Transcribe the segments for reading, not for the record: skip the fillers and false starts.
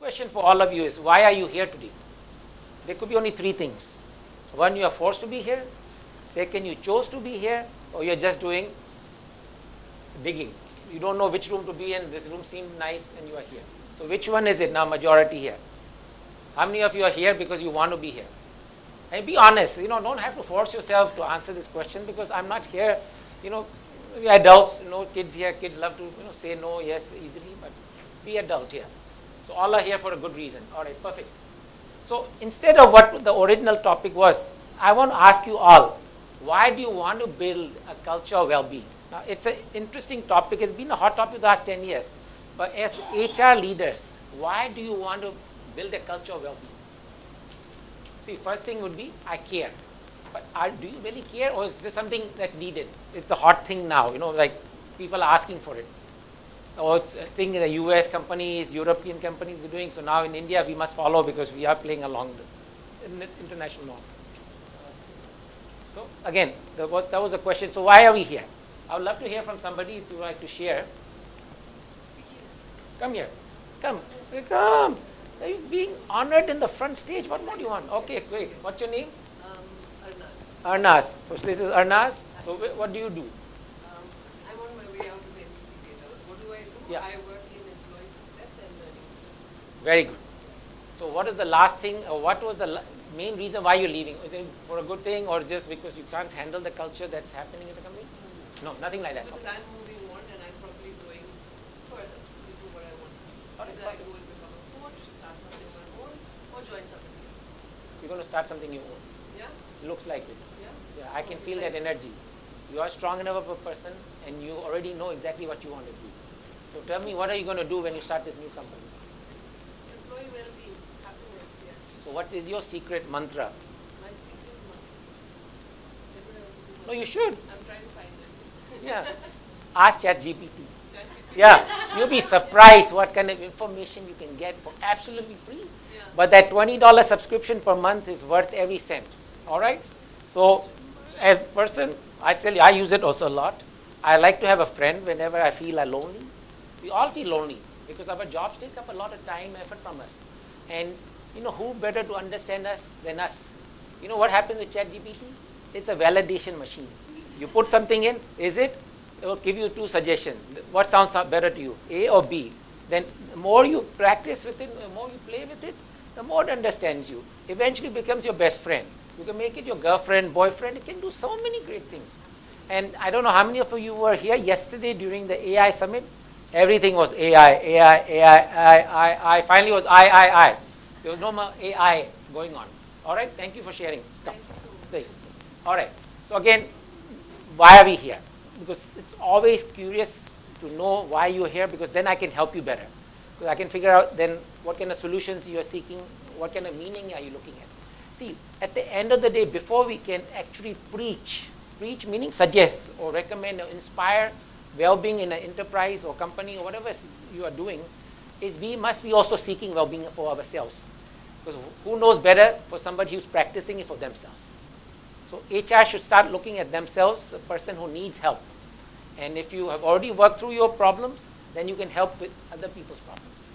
question for all of you is, why are you here today? There could be only three things. One, you are forced to be here. Second, you chose to be here, or you're just doing digging. You don't know which room to be in. This room seemed nice and you are here. So which one is it now, majority here? How many of you are here because you want to be here? And be honest, don't have to force yourself to answer this question, because I'm not here, we are adults, kids here, kids love to, say no, yes, easily, but be adult here. So all are here for a good reason. All right, perfect. So instead of what the original topic was, I want to ask you all, why do you want to build a culture of well-being? Now, it's an interesting topic. It's been a hot topic the last 10 years. But as HR leaders, why do you want to build a culture of well-being? See, first thing would be, I care. But do you really care, or is this something that's needed? It's the hot thing now, like people are asking for it. Or it's a thing the US companies, European companies are doing. So now in India, we must follow because we are playing along the international norm. So again, that was the question. So why are we here? I would love to hear from somebody if you would like to share. Come here. Come. Come. Are you being honored in the front stage? What more do you want? Okay, great. What's your name? Arnaz. So this is Arnaz. So what do you do? I'm on my way out of entity data. What do I do? Yeah. I work in employee success and learning. Very good. So what is the last thing, or what was the main reason why you're leaving? Is it for a good thing, or just because you can't handle the culture that's happening in the company? No, nothing like that. Because I'm moving on and I'm probably going further to do what I want. Either I go and become a coach, start something of my own, or join somebody else. You're going to start something you own. Yeah? Looks like it. Yeah? Yeah, I can feel that energy. You are strong enough of a person, and you already know exactly what you want to do. So tell me, what are you going to do when you start this new company? Employee well-being, happiness, yes. So what is your secret mantra? My secret one. Everyone has a secret No, one. you should. I'm trying to find it. Yeah. Ask ChatGPT. Yeah, you'll be surprised what kind of information you can get for absolutely free. Yeah. But that $20 subscription per month is worth every cent. All right? So as a person, I tell you, I use it also a lot. I like to have a friend whenever I feel I'm lonely. We all feel lonely because our jobs take up a lot of time, effort from us. And who better to understand us than us? You know what happens with ChatGPT? It's a validation machine. You put something in, is it? It will give you two suggestions. What sounds better to you, A or B? Then the more you practice with it, the more you play with it, the more it understands you. Eventually becomes your best friend. You can make it your girlfriend, boyfriend. It can do so many great things. And I don't know how many of you were here yesterday during the AI summit. Everything was AI, AI, AI, I. Finally it was I. There was no more AI going on. All right, thank you for sharing. Come. Thank you so much. Please. All right, so again, why are we here? Because it's always curious to know why you're here, because then I can help you better. Because I can figure out then what kind of solutions you are seeking, what kind of meaning are you looking at. See, at the end of the day, before we can actually preach meaning suggest or recommend or inspire well-being in an enterprise or company or whatever you are doing, is we must be also seeking well-being for ourselves. Because who knows better for somebody who's practicing it for themselves. So HR should start looking at themselves, the person who needs help. And if you have already worked through your problems, then you can help with other people's problems.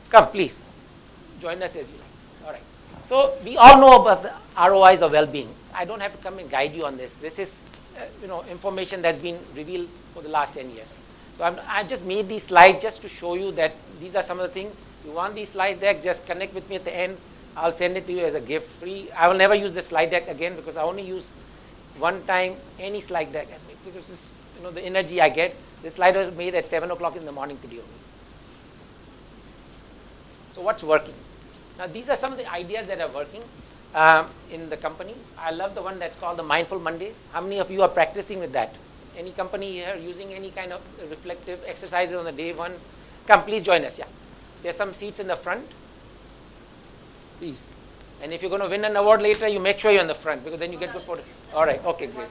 Come, please. Join us as you like. All right. So we all know about the ROIs of well-being. I don't have to come and guide you on this. This is information that's been revealed for the last 10 years. So I just made these slides just to show you that these are some of the things. You want these slide deck, just connect with me at the end. I'll send it to you as a gift free. I will never use the slide deck again, because I only use one time any slide deck. Because this, the energy I get. This slide was made at 7 o'clock in the morning today only. So what's working? Now these are some of the ideas that are working in the company. I love the one that's called the Mindful Mondays. How many of you are practicing with that? Any company here using any kind of reflective exercises on the day one? Come, please join us. Yeah, there's some seats in the front. Please. And if you're going to win an award later, you make sure you're in the front, because then you get good photo. All right. Okay, great.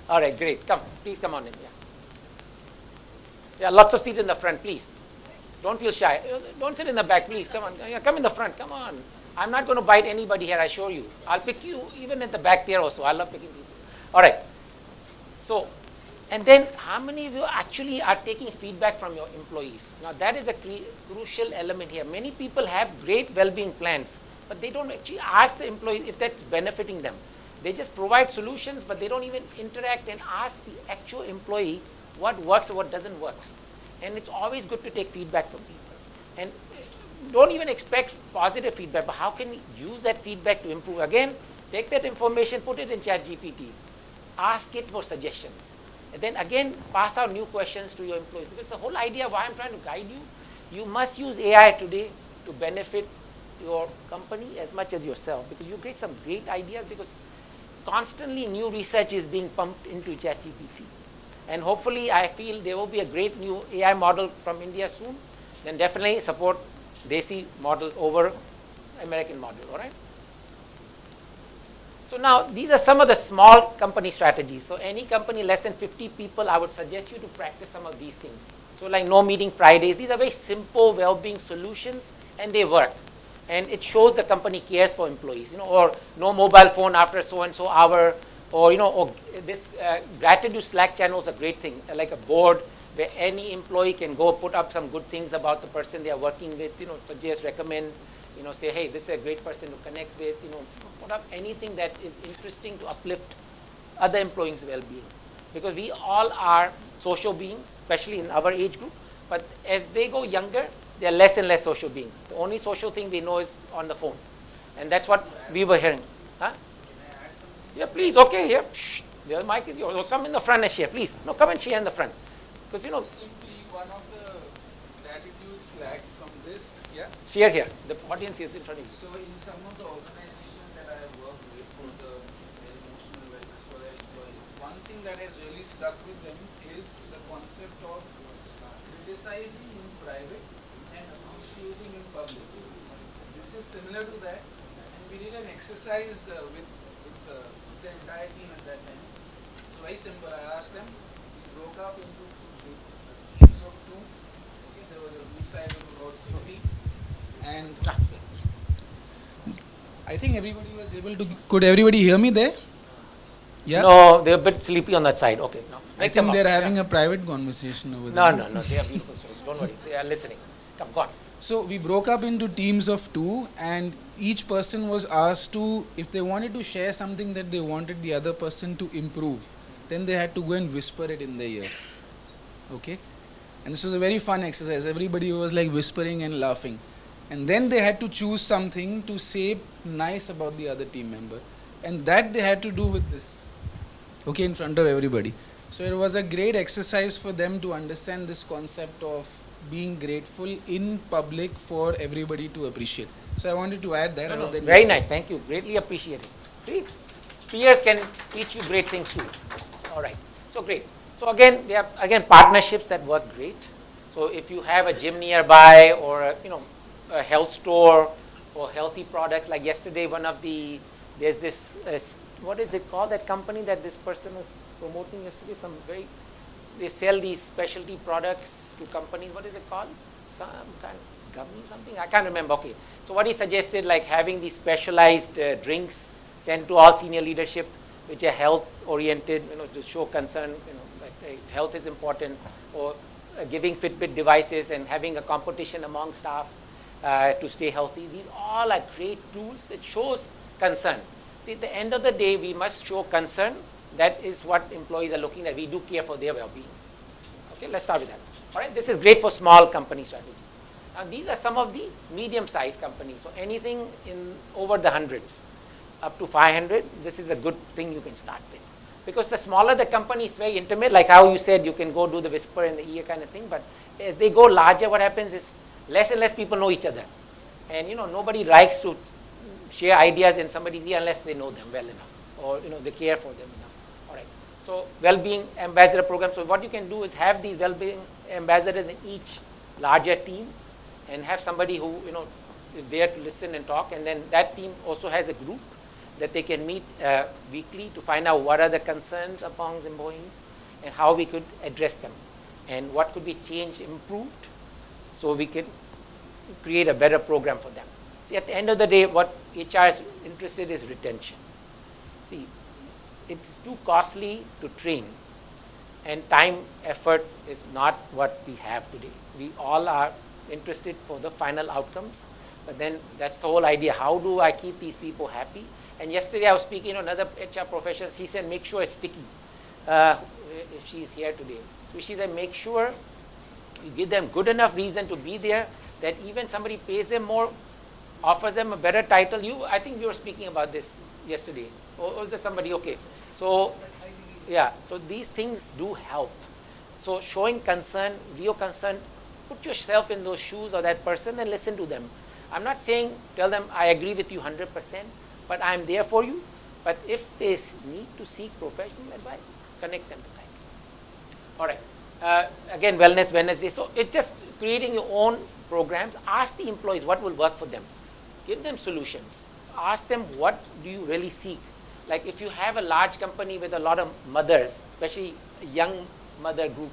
All right, great. Come, please come on in. Yeah, lots of seats in the front, please. Don't feel shy. Don't sit in the back, please. Come on. Come in the front. Come on. I'm not going to bite anybody here, I assure you. I'll pick you even at the back there also. I love picking people. All right. So And then how many of you actually are taking feedback from your employees? Now that is a crucial element here. Many people have great well-being plans, but they don't actually ask the employees if that's benefiting them. They just provide solutions, but they don't even interact and ask the actual employee what works or what doesn't work. And it's always good to take feedback from people. And don't even expect positive feedback, but how can we use that feedback to improve? Again, take that information, put it in ChatGPT, ask it for suggestions. And then again, pass out new questions to your employees. Because the whole idea why I'm trying to guide you, you must use AI today to benefit your company as much as yourself. Because you get some great ideas, because constantly new research is being pumped into ChatGPT. And hopefully, I feel there will be a great new AI model from India soon. Then definitely support Desi model over American model, all right? So now, these are some of the small company strategies. So any company less than 50 people, I would suggest you to practice some of these things. So like no meeting Fridays, these are very simple well-being solutions, and they work. And it shows the company cares for employees, or no mobile phone after so-and-so hour, or, or this gratitude Slack channel is a great thing, like a board where any employee can go put up some good things about the person they are working with, suggest, recommend, say, hey, this is a great person to connect with, put up anything that is interesting to uplift other employees' well-being. Because we all are social beings, especially in our age group, but as they go younger, they are less and less social beings. The only social thing they know is on the phone. And that's what we were hearing. Huh? Can I add something? Yeah, please, okay, here. Shh, the mic is yours. Oh, come in the front and share, please. No, come and share in the front. Because, Simply one of the gratitude Slack from this, yeah. share here. The audience is in front of you. So in some of the organizations that I have worked with for the emotional wellness for their employees, one thing that has really stuck with them is the concept of criticizing in private and appreciating in public. This is similar to that, and we did an exercise with the entire team at that time. So very simple. I asked them. We broke up into teams of two. Okay, there was a group size of about 50, and I think everybody was able to. Could everybody hear me there? Yeah. No, they're a bit sleepy on that side. Okay, no. I think they're having a private conversation over No, there. no, they are beautiful souls. Don't worry. They are listening. Come, go on. So we broke up into teams of two, and each person was asked to, if they wanted to share something that they wanted the other person to improve, then they had to go and whisper it in their ear. Okay? And this was a very fun exercise. Everybody was like whispering and laughing. And then they had to choose something to say nice about the other team member. And that they had to do with this. Okay, in front of everybody. So it was a great exercise for them to understand this concept of being grateful in public for everybody to appreciate. So I wanted to add that. No, very nice. Thank you. Greatly appreciated. See, peers can teach you great things too. All right. So great. So again, there are partnerships that work great. So if you have a gym nearby, or a health store, or healthy products, like yesterday, there's this what is it called, that company that this person was promoting yesterday? They sell these specialty products to companies. What is it called? Some kind of gummy something? I can't remember. Okay. So what he suggested, like having these specialized drinks sent to all senior leadership, which are health oriented, to show concern, like health is important, or giving Fitbit devices and having a competition among staff to stay healthy. These all are great tools. It shows concern. See, at the end of the day, we must show concern. That is what employees are looking at. We do care for their well-being. Okay, let's start with that. All right, this is great for small company strategy. Now, these are some of the medium-sized companies. So anything in over the hundreds, up to 500, this is a good thing you can start with. Because the smaller the company is very intimate, like how you said, you can go do the whisper in the ear kind of thing. But as they go larger, what happens is less and less people know each other. And nobody likes to share ideas in somebody's ear unless they know them well enough, or they care for them enough. All right. So well-being ambassador program. So what you can do is have these well-being ambassadors in each larger team, and have somebody who is there to listen and talk. And then that team also has a group that they can meet weekly to find out what are the concerns among employees and how we could address them, and what could be changed, improved, so we can create a better program for them. See, at the end of the day, what HR is interested is retention. See, it's too costly to train And time, effort is not what we have today. We all are interested for the final outcomes, but then that's the whole idea. How do I keep these people happy? And yesterday I was speaking to another HR professional. He said, make sure it's sticky. If she's here today. So she said, make sure you give them good enough reason to be there, that even somebody pays them more, offers them a better title. I think you were speaking about this yesterday. Or was there somebody? Okay. So, yeah. So these things do help. So showing concern, real concern, put yourself in those shoes of that person and listen to them. I'm not saying, tell them, I agree with you 100%, but I'm there for you. But if they need to seek professional advice, connect them to that. All right. Again, Wellness Wednesday. So it's just creating your own programs. Ask the employees what will work for them. Give them solutions. Ask them, what do you really seek? Like if you have a large company with a lot of mothers, especially a young mother group,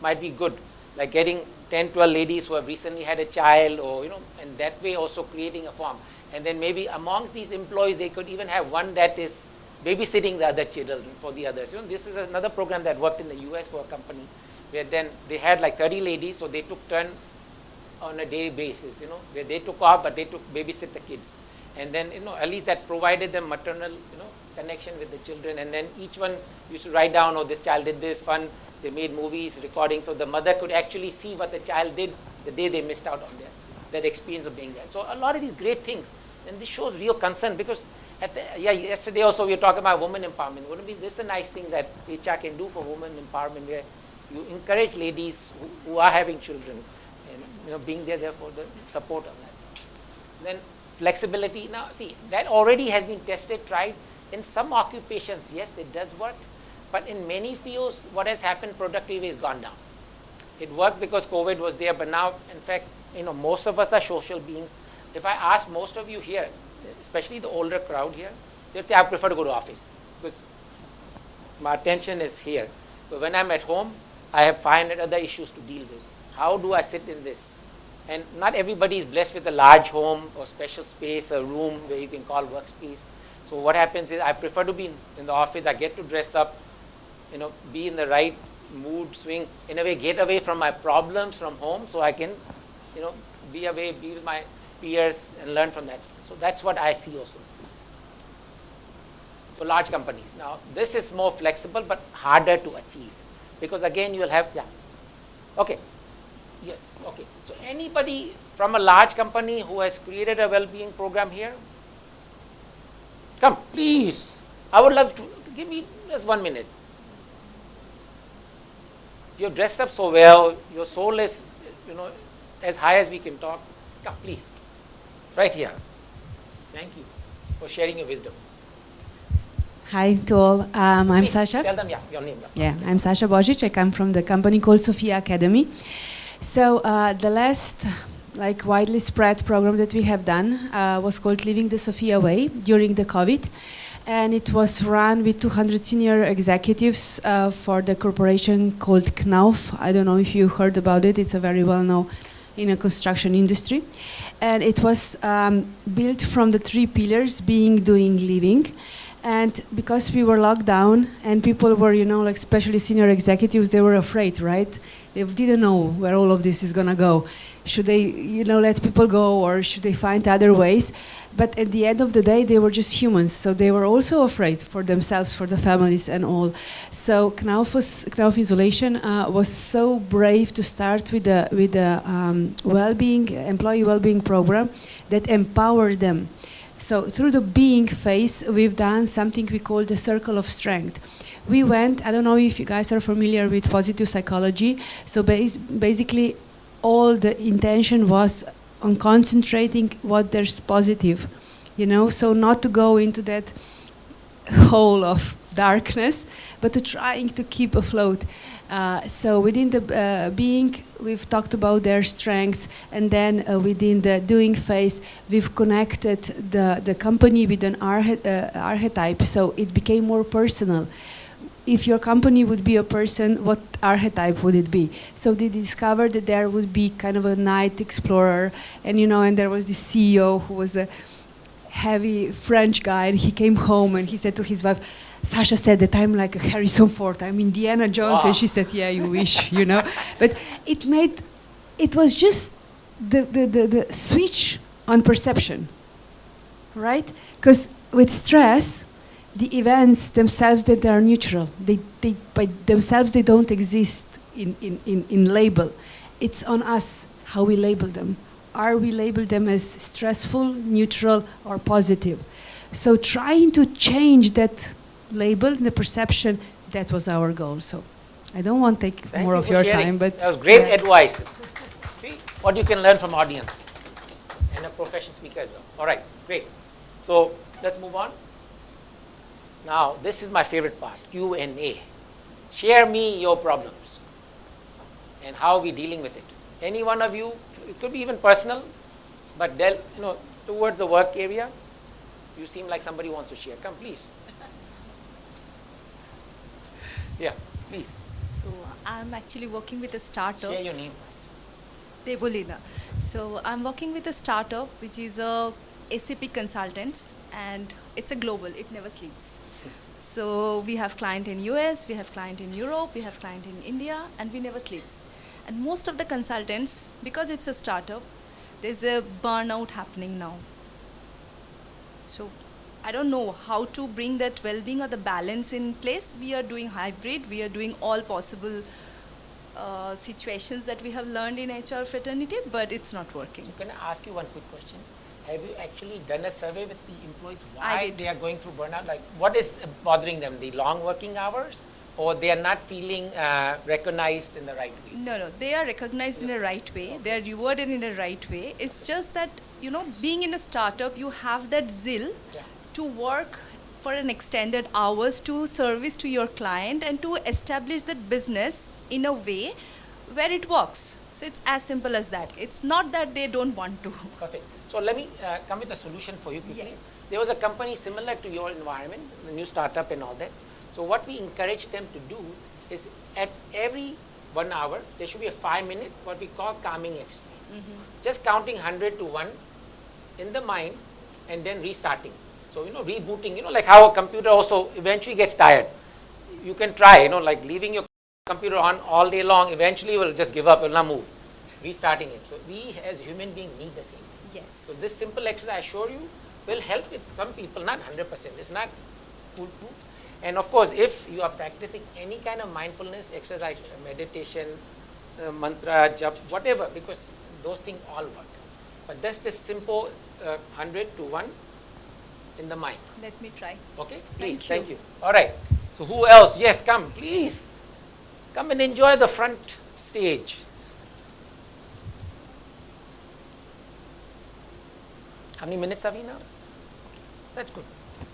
might be good. Like getting 10, 12 ladies who have recently had a child, or, and that way also creating a farm. And then maybe amongst these employees, they could even have one that is babysitting the other children for the others. This is another program that worked in the US for a company, where then they had like 30 ladies, so they took turn on a daily basis, where they took off, but they took babysit the kids. And then, at least that provided them maternal, connection with the children. And then each one used to write down, oh, this child did this, fun. They made movies, recordings, so the mother could actually see what the child did the day they missed out on that experience of being there. So a lot of these great things. And this shows real concern, because yesterday also we were talking about women empowerment. Wouldn't be this a nice thing that HR can do for women empowerment, where you encourage ladies who are having children, and being there for the support of that. Then flexibility. Now see, that already has been tested, tried. In some occupations, yes, it does work. But in many fields, what has happened, productivity has gone down. It worked because COVID was there, but now, in fact, most of us are social beings. If I ask most of you here, especially the older crowd here, they'll say, I prefer to go to office because my attention is here. But when I'm at home, I have 500 other issues to deal with. How do I sit in this? And not everybody is blessed with a large home or special space, a room where you can call workspace. So what happens is I prefer to be in the office. I get to dress up, be in the right mood swing, in a way get away from my problems from home, so I can, be away, be with my peers and learn from that. So that's what I see also. So large companies. Now this is more flexible but harder to achieve, because again you will have, okay, yes, okay. So anybody from a large company who has created a well-being program here? Come, please. I would love to, give me just 1 minute. You're dressed up so well, your soul is, as high as we can talk. Come, please. Right here. Thank you for sharing your wisdom. Hi to all. I'm Please, Sasha. Tell them, your name. Yeah, I'm Sasha Božić. I come from the company called Sophia Academy. So the last widely spread program that we have done was called Living the Sophia Way during the COVID. And it was run with 200 senior executives for the corporation called Knauf. I don't know if you heard about it. It's a very well-known in a construction industry. And it was built from the 3 pillars, being, doing, living. And because we were locked down and people were, especially senior executives, they were afraid, right? They didn't know where all of this is going to go. Should they, let people go, or should they find other ways? But at the end of the day, they were just humans. So they were also afraid for themselves, for the families and all. So Knauf Isolation was so brave to start with the well-being, employee well-being program that empowered them. So through the being phase, we've done something we call the circle of strength. We went, I don't know if you guys are familiar with positive psychology. So basically, all the intention was on concentrating what there's positive, so not to go into that hole of darkness, but to trying to keep afloat. So within the being, we've talked about their strengths, and then within the doing phase, we've connected the company with an archetype, so it became more personal. If your company would be a person, what archetype would it be? So they discovered that there would be kind of a night explorer, and and there was the CEO who was heavy French guy, and he came home and he said to his wife, Sasha said that I'm like a Harrison Ford, I'm Indiana Jones, Wow. and she said, yeah, you wish, you know. But it was just the switch on perception, right? Because with stress, the events themselves, that they are neutral. They by themselves, they don't exist in label. It's on us how we label them. Are we label them as stressful, neutral, or positive? So trying to change that label, the perception, that was our goal. So I don't want to take Thank more you of for your sharing. time, but that was great yeah. advice. See what you can learn from audience and a professional speaker as well. All right, great. So let's move on. Now this is my favorite part, Q&A. Share me your problems and how we dealing with it. Any one of you, it could be even personal, but towards the work area, you seem like somebody wants to share. Come, please. Yeah, please. So I'm actually working with a startup. Share your name first. Debolina. So I'm working with a startup which is a SAP consultants, and it's a global. It never sleeps. So we have client in US, we have client in Europe, we have client in India, and we never sleeps. And most of the consultants, because it's a startup, there's a burnout happening now. So I don't know how to bring that well-being or the balance in place. We are doing hybrid. We are doing all possible situations that we have learned in HR fraternity, but it's not working. So can I ask you one quick question? Have you actually done a survey with the employees I why did. they are going through burnout? Like what is bothering them? The long working hours, or they are not feeling recognized in the right way? No, they are recognized in a right way. They are rewarded in a right way. It's just that, being in a startup, you have that zeal Yeah. to work for an extended hours to service to your client and to establish that business in a way where it works. So it's as simple as that. It's not that they don't want to. Got it. So let me come with a solution for you quickly. Yes. There was a company similar to your environment, the new startup and all that. So what we encourage them to do is at every 1 hour, there should be a 5-minute, what we call calming exercise. Just counting 100 to 1 in the mind and then restarting. So, rebooting, like how a computer also eventually gets tired. You can try, like leaving your computer on all day long, eventually will just give up, will not move. Restarting it. So we as human beings need the same thing. So Yes. this simple exercise, I assure you, will help with some people, not 100%. It's not foolproof. And of course, if you are practicing any kind of mindfulness exercise, meditation, mantra, jap, whatever, because those things all work. But that's the simple 100 to 1 in the mind. Let me try. Okay, please, Thank thank you. you. All right. So who else? Yes, come, please. Come and enjoy the front stage. How many minutes are we now? That's good.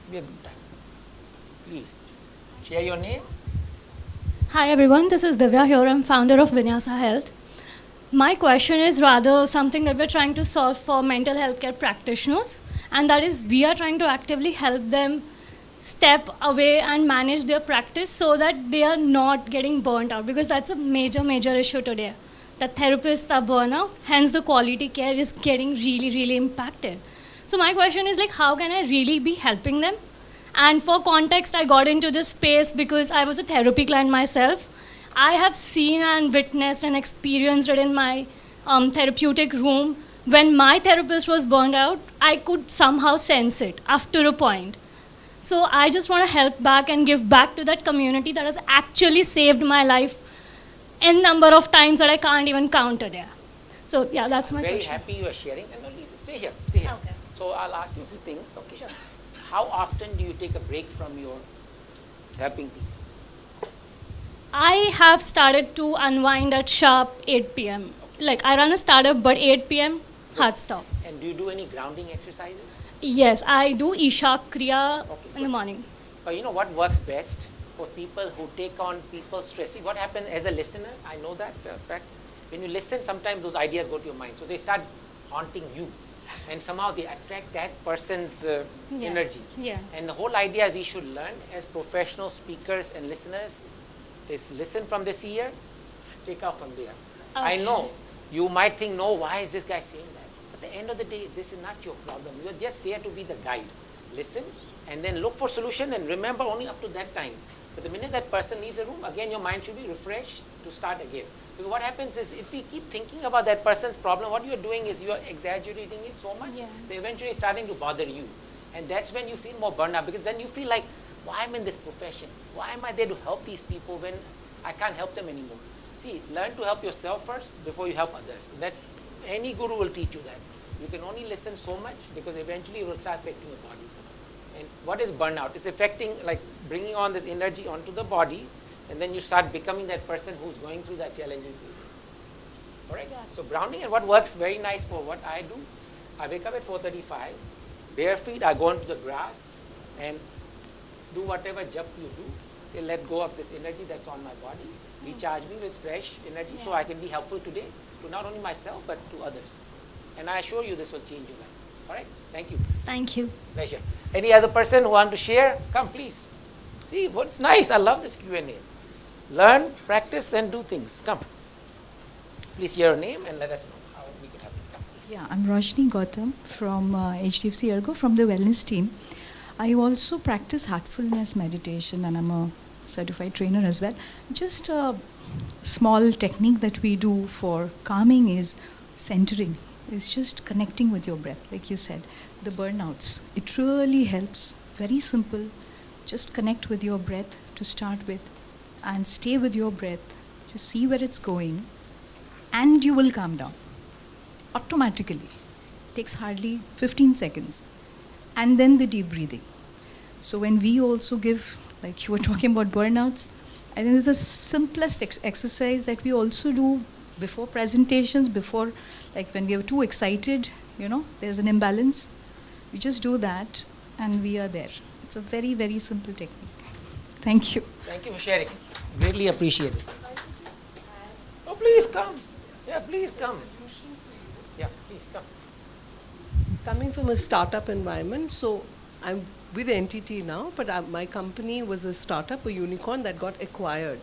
Be a good time. Please, share your name. Hi everyone, this is Divya here. I'm founder of Vinyasa Health. My question is rather something that we're trying to solve for mental health care practitioners, and that is we are trying to actively help them step away and manage their practice so that they are not getting burnt out, because that's a major issue today. The therapists are burnt out, hence the quality care is getting really impacted. So my question is like, how can I really be helping them? And for context, I got into this space because I was a therapy client myself. I have seen and witnessed and experienced it in my therapeutic room. When my therapist was burned out, I could somehow sense it after a point. So I just want to help back and give back to that community that has actually saved my life in number of times that I can't even count today. So yeah, that's my Very question. happy you are sharing. And only stay here. Stay here. Okay. So I'll ask you a few things. Okay. Sure. How often do you take a break from your helping people? I have started to unwind at sharp 8 p.m. Like I run a startup, but 8 p.m. hard stop. And do you do any grounding exercises? Yes, I do Isha Kriya Okay, in the morning. But you know what works best for people who take on people's stress? See, what happens as a listener, I know that for a fact, when you listen, sometimes those ideas go to your mind. So they start haunting you. And somehow they attract that person's Yeah. energy. Yeah. And the whole idea is we should learn as professional speakers and listeners is listen from this ear, take out from there. I Okay. know you might think, no, why is this guy saying that? At the end of the day, this is not your problem. You are just there to be the guide. Listen and then look for solution, and remember only up to that time. But the minute that person leaves the room, again your mind should be refreshed to start again. Because what happens is, if we keep thinking about that person's problem, what you are doing is you are exaggerating it so much, they eventually starting to bother you. And that's when you feel more burned out, because then you feel like, why am I in this profession? Why am I there to help these people when I can't help them anymore? See, learn to help yourself first before you help others. That's, any guru will teach you that. You can only listen so much, because eventually it will start affecting your body. And what is burnout? It's affecting, like bringing on this energy onto the body, and then you start becoming that person who's going through that challenging phase. Alright? So grounding, and what works very nice for what I do, I wake up at 4:35, bare feet, I go into the grass and do whatever jump you do. Say, let go of this energy that's on my body, recharge me with fresh energy, so I can be helpful today to not only myself but to others. And I assure you this will change your life. Alright? Thank you. Thank you. Pleasure. Any other person who want to share? Come, please. See, what's nice? I love this Q&A. Learn, practice, and do things. Come. Please share your name and let us know how we can help you. Come, please. Yeah, I'm Roshni Gautam from HDFC Ergo, from the wellness team. I also practice heartfulness meditation, and I'm a certified trainer as well. Just a small technique that we do for calming is centering. It's just connecting with your breath, like you said. The burnouts, it really helps. Very simple. Just connect with your breath to start with, and stay with your breath. Just see where it's going, and you will calm down automatically. Takes hardly 15 seconds. And then the deep breathing. So when we also give, like you were talking about burnouts, I think it's the simplest exercise that we also do before presentations, before, like when we are too excited, there's an imbalance. We just do that and we are there. It's a very, very simple technique. Thank you. Thank you for sharing. Greatly appreciate it. Oh, please come. Yeah, please come. Yeah, please come. Coming from a startup environment, so I'm with NTT now, but my company was a startup, a unicorn that got acquired.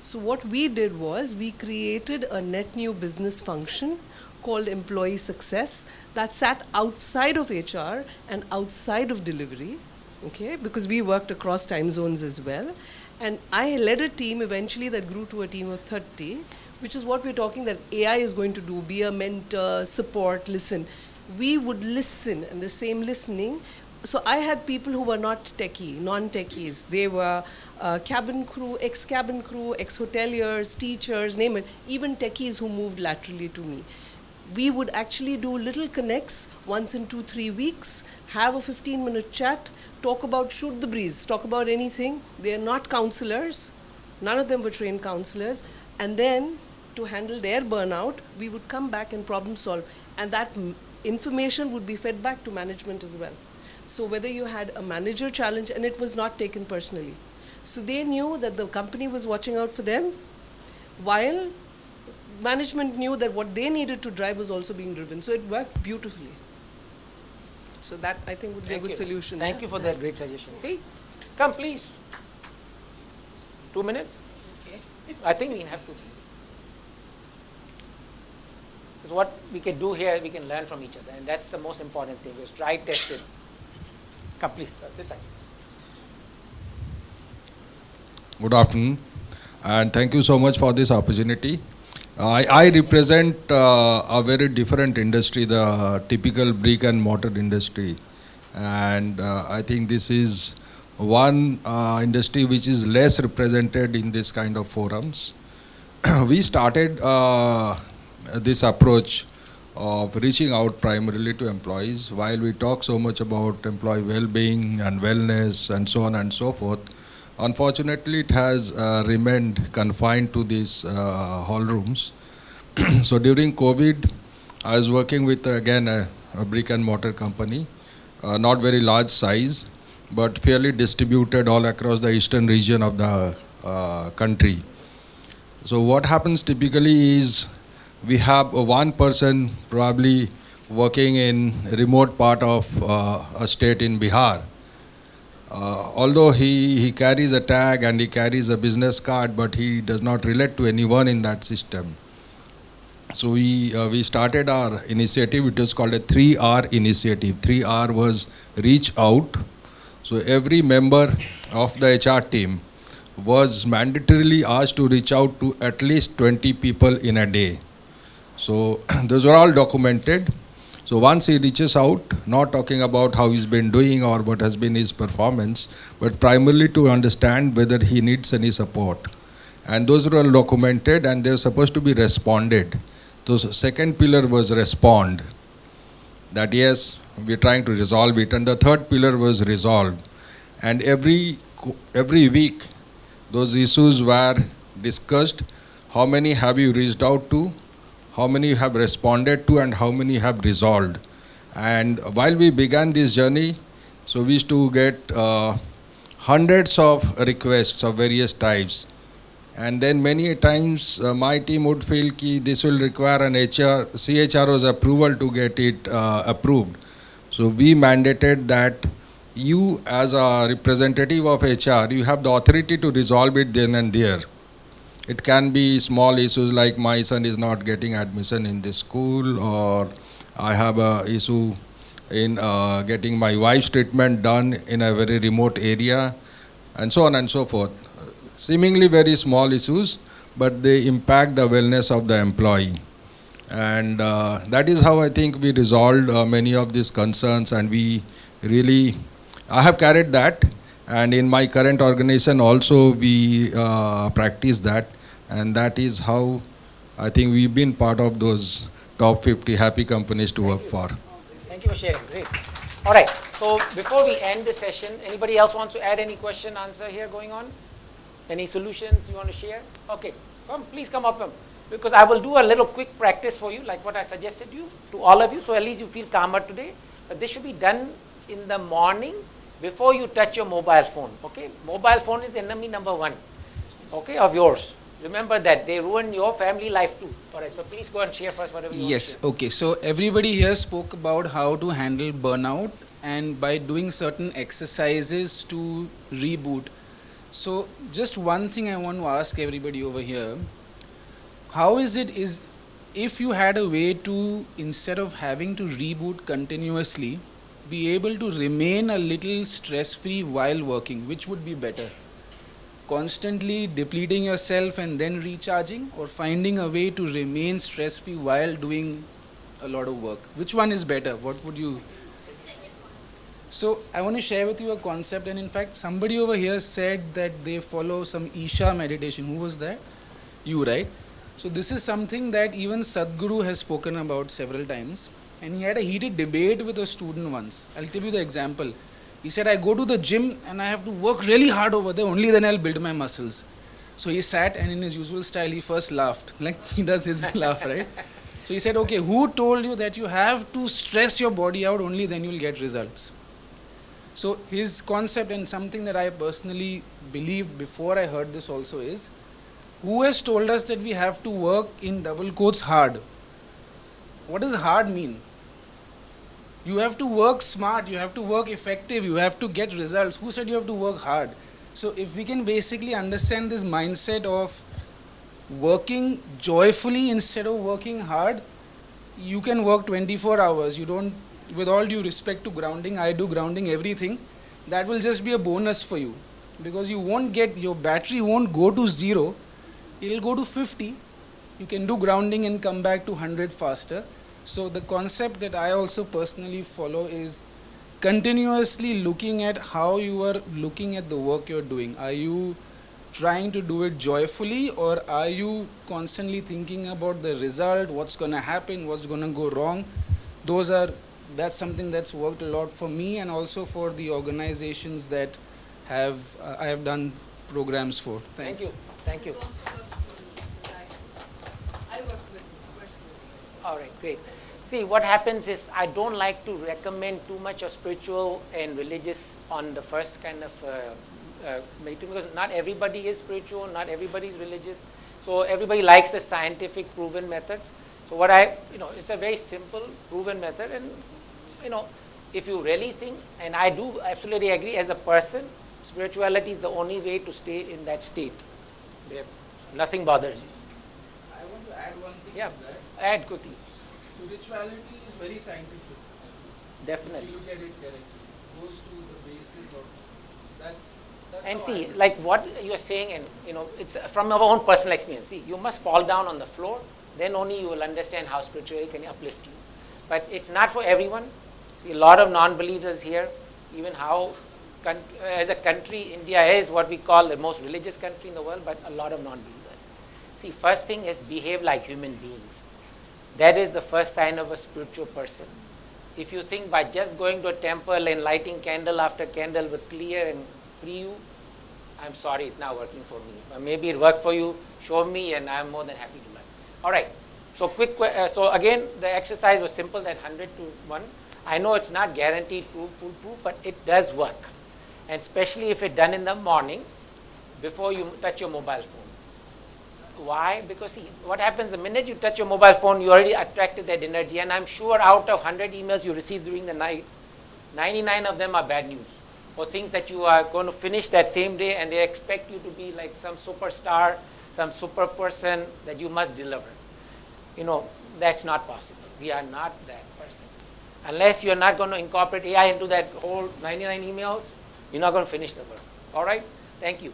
So what we did was we created a net new business function called employee success that sat outside of HR and outside of delivery, okay, because we worked across time zones as well. And I led a team eventually that grew to a team of 30, which is what we're talking that AI is going to do, be a mentor, support, listen. We would listen, and the same listening. So I had people who were not techie, non-techies. They were cabin crew, ex-cabin crew, ex-hoteliers, teachers, name it, even techies who moved laterally to me. We would actually do little connects once in 2-3 weeks, have a 15-minute chat, talk about, shoot the breeze, talk about anything. They are not counselors. None of them were trained counselors. And then to handle their burnout, we would come back and problem solve. And that information would be fed back to management as well. So whether you had a manager challenge, and it was not taken personally. So they knew that the company was watching out for them, while management knew that what they needed to drive was also being driven. So it worked beautifully. So that, I think, would be a good solution. Thank you for that great suggestion. See, come please. 2 minutes? Okay. I think we can have 2 minutes. Because what we can do here, we can learn from each other, and that's the most important thing. Is try, test it. Come please, this side. Good afternoon, and thank you so much for this opportunity. I represent a very different industry, the typical brick and mortar industry, and I think this is one industry which is less represented in this kind of forums. We started this approach of reaching out primarily to employees. While we talk so much about employee well-being and wellness and so on and so forth, unfortunately it has remained confined to these hall rooms. So during COVID, I was working with again a brick and mortar company, not very large size, but fairly distributed all across the eastern region of the country. So what happens typically is we have one person probably working in a remote part of a state in Bihar. Although he carries a tag and he carries a business card, but he does not relate to anyone in that system. So we started our initiative. It was called a 3R initiative. 3R was reach out. So every member of the HR team was mandatorily asked to reach out to at least 20 people in a day. So those were all documented. So once he reaches out, not talking about how he's been doing or what has been his performance, but primarily to understand whether he needs any support. And those were all documented and they're supposed to be responded. So second pillar was respond. That yes, we're trying to resolve it. And the third pillar was resolve. And every week, those issues were discussed. How many have you reached out to? How many you have responded to, and how many have resolved? And while we began this journey, so we used to get hundreds of requests of various types. And then many times my team would feel that this will require an CHRO's approval to get it approved. So we mandated that you as a representative of HR, you have the authority to resolve it then and there. It can be small issues like my son is not getting admission in this school, or I have a issue in getting my wife's treatment done in a very remote area, and so on and so forth. Seemingly very small issues, but they impact the wellness of the employee. And that is how I think we resolved many of these concerns, and I have carried that, and in my current organization also we practice that. And that is how I think we've been part of those top 50 happy companies to work for. Thank you for sharing. Great. All right. So before we end the session, anybody else wants to add any question, answer here going on? Any solutions you want to share? Okay. Please come up. Because I will do a little quick practice for you, like what I suggested you, to all of you, so at least you feel calmer today. But this should be done in the morning before you touch your mobile phone. Okay? Mobile phone is enemy number one, okay, of yours. Remember that. They ruin your family life too. All right, so please go and share first whatever you want to share. Okay. So everybody here spoke about how to handle burnout and by doing certain exercises to reboot. So just one thing I want to ask everybody over here. How is if you had a way to, instead of having to reboot continuously, be able to remain a little stress-free while working, which would be better? Constantly depleting yourself and then recharging, or finding a way to remain stress-free while doing a lot of work? Which one is better? What would you... So I want to share with you a concept, and in fact somebody over here said that they follow some Isha meditation. Who was that? You, right? So this is something that even Sadhguru has spoken about several times, and he had a heated debate with a student once. I'll give you the example. He said, I go to the gym and I have to work really hard over there, only then I'll build my muscles. So he sat, and in his usual style, he first laughed, like he does his laugh, right? So he said, okay, who told you that you have to stress your body out, only then you'll get results? So his concept, and something that I personally believed before I heard this also, is, who has told us that we have to work in double quotes hard? What does hard mean? You have to work smart, you have to work effective, you have to get results. Who said you have to work hard? So if we can basically understand this mindset of working joyfully instead of working hard, you can work 24 hours. You don't, with all due respect to grounding, I do grounding everything. That will just be a bonus for you, because you won't get, your battery won't go to 0, it will go to 50. You can do grounding and come back to 100 faster. So the concept that I also personally follow is continuously looking at how you are looking at the work you're doing. Are you trying to do it joyfully, or are you constantly thinking about the result, what's going to happen, what's going to go wrong? That's something that's worked a lot for me, and also for the organizations that I have done programs for. Thanks. Thank you. All right, great. See, what happens is I don't like to recommend too much of spiritual and religious on the first kind of meeting, because not everybody is spiritual, not everybody is religious. So everybody likes the scientific proven method. So it's a very simple proven method, and if you really think, and I do absolutely agree, as a person, spirituality is the only way to stay in that state where nothing bothers you. I want to add one thing. Yeah, that. add quickly. Spirituality is very scientific. I feel. Definitely. If you look at it correctly, it goes to the basis of that's And how see, I like what you're saying, and it's from our own personal experience. See, you must fall down on the floor, then only you will understand how spirituality can uplift you. But it's not for everyone. See, a lot of non-believers here, even how, as a country, India is what we call the most religious country in the world, but a lot of non-believers. See, first thing is behave like human beings. That is the first sign of a spiritual person. If you think by just going to a temple and lighting candle after candle will clear and free you, I'm sorry, it's not working for me. Maybe it worked for you, show me, and I'm more than happy to learn. All right, so so again, the exercise was simple, that 100 to 1. I know it's not guaranteed foolproof, but it does work. And especially if it's done in the morning, before you touch your mobile phone. Why? Because see, what happens the minute you touch your mobile phone, you already attracted that energy, and I'm sure out of 100 emails you receive during the night, 99 of them are bad news, or things that you are going to finish that same day, and they expect you to be like some superstar, some super person that you must deliver. That's not possible. We are not that person. Unless you're not going to incorporate AI into that whole 99 emails, you're not going to finish the work. All right? Thank you.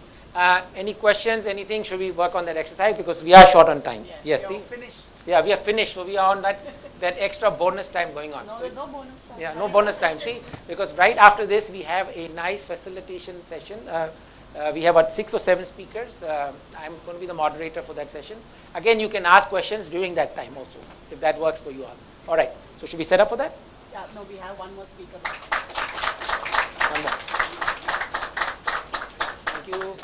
Any questions, anything? Should we work on that exercise? Because we are short on time. Yes, see? Finished. Yeah, we are finished. So we are on that extra bonus time going on. No, So no bonus time. yeah, no bonus time. See, because right after this, we have a nice facilitation session. We have 6 or 7 speakers. I'm going to be the moderator for that session. Again, you can ask questions during that time also, if that works for you all. All right. So should we set up for that? Yeah, no, we have one more speaker. One more. Thank you.